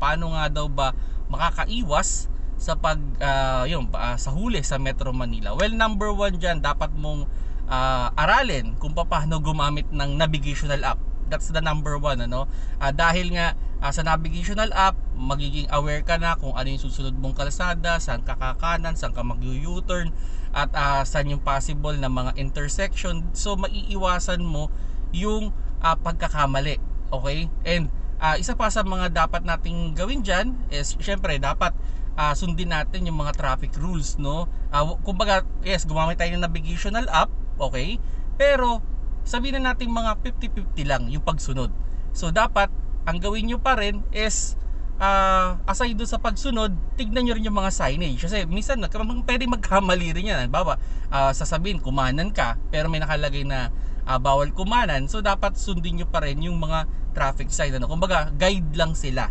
paano nga daw ba makakaiwas sa sa huli sa Metro Manila. Well, number one dyan, dapat mong aralin kung paano gumamit ng navigational app. That's the number one, ano? Dahil nga sa navigational app, magiging aware ka na kung ano yung susunod mong kalsada, saan ka kakanan, saan ka mag-U-turn, at saan yung possible na mga intersection. So maiiwasan mo yung pagkakamali. Okay? And isa pa sa mga dapat nating gawin dyan is, syempre, dapat sundin natin yung mga traffic rules, no? Kumbaga, yes, gumamit tayo ng navigational app, okay? Pero sabihin na natin mga 50-50 lang yung pagsunod. So dapat ang gawin nyo pa rin is aside doon sa pagsunod, tignan nyo rin yung mga signage. Kasi minsan pwede magkamali rin yan. Halimbawa, sasabihin kumanan ka pero may nakalagay na bawal kumanan. So dapat sundin nyo pa rin yung mga traffic sign, ano? Kumbaga guide lang sila.